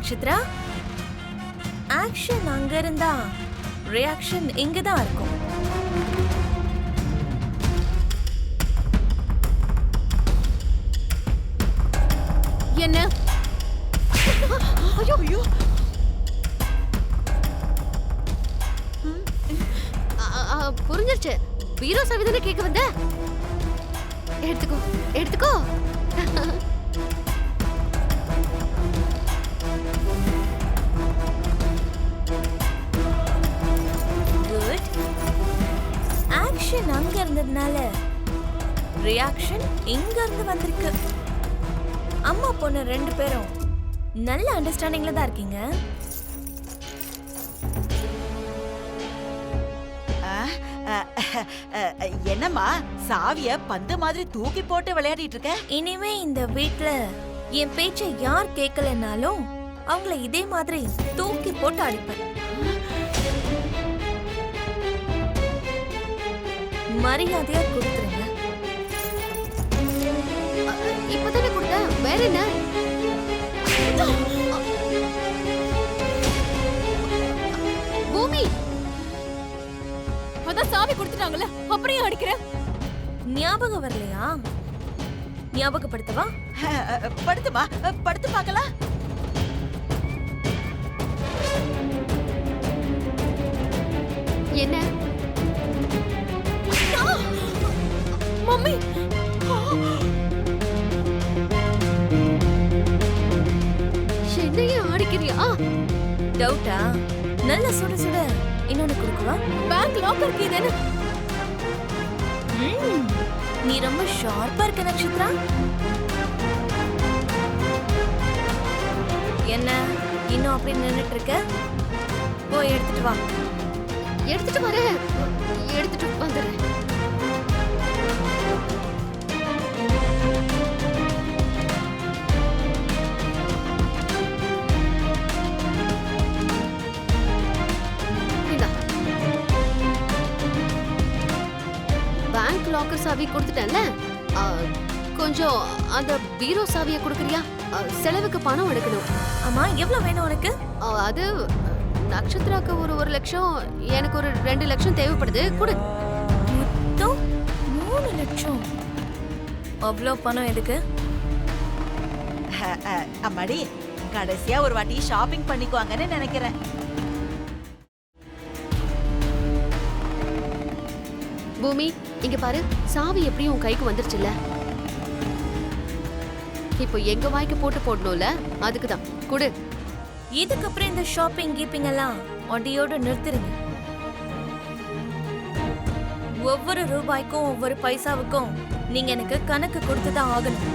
Nakshatra. Action அங்க இருந்தா reaction இங்க தான் இருக்கும். என்ன? ஐயோ ஐயோ, புரிஞ்சிருச்சு. பீரோ சாவி தானே கேட்க வந்த? எடுத்துக்கோ எடுத்துக்கோ. குட். ஆக்ஷன் அங்க இருந்ததுனால ரியாக்ஷன் இங்க இருந்து வந்திருக்கு. அம்மா பொண்ணு ரெண்டு பேரும் நல்ல அண்டர்ஸ்டாண்டிங்ல தான் இருக்கீங்க. என்னம்மா சாவிய பந்து மாதிரி தூக்கி போட்டு விளையாடிட்டு இருக்க? இனிமே இந்த வீட்ல என் பேச்சை யார் கேட்கலனாலும் அவங்கள இதே மாதிரி தூக்கி போட்டு அடிப்பேன். மரியாதையா கொடுத்துருங்க. இப்பதானே கொடுத்த, வேற என்ன? பூமி, அதான் சாவி கொடுத்துட்டாங்கல்ல, அப்புறம் அடிக்கிற? ஞாபகம் வரலையா? ஞாபகப்படுத்தவா? படுத்துமா, படுத்து பார்க்கலாம். என்ன மம்மி? என்னையே அடிக்கிறியா? டவுட்டா? நல்ல சுட சுட இன்னொன்னு கொடுக்கவா? பேங்க் லாக்கர் கீ தானே? நீ ரொம்ப ஷார்ப்பா இருக்க நட்சத்திரா. என்ன இன்னும் அப்படி நின்னுட்டு இருக்க? போய் எடுத்துட்டு வா. எடுத்துட்டு வரேன், எடுத்துட்டு வந்துடுறேன். பேங்க் லாக்கர் சாவி கொடுத்துட்டேன்ல, கொஞ்சம் அந்த பீரோ சாவியை கொடுக்குறியா? செலவுக்கு பணம் எடுக்கணும். ஆமா, எவ்வளவு வேணும் உனக்கு? அது நட்சத்திராக்கு ஒரு 1 லட்சம், எனக்கு ஒரு 2 லட்சம் தேவைப்படுது. கொடு. மொத்தம் 3 லட்சம். அவ்வளோ பணம் எதுக்கு? அம்மாடி, கடைசியா ஒரு வாட்டி ஷாப்பிங் பண்ணிக்குவாங்கன்னு நினைக்கிறேன். பூமி, இங்க பாரு, சாவி எப்படியும் உன் கைக்கு வந்துருச்சுல்ல. இப்போ எங்க வாய்க்கு போட்டு போடணும்ல, அதுக்குதான் கொடு. இதுக்கப்புறம் இந்த ஷாப்பிங் கீப்பிங் எல்லாம் அடியோட நிறுத்திருங்க. ஒவ்வொரு ரூபாய்க்கும் ஒவ்வொரு பைசாவுக்கும் நீங்க எனக்கு கணக்கு கொடுத்துதான் ஆகணும்.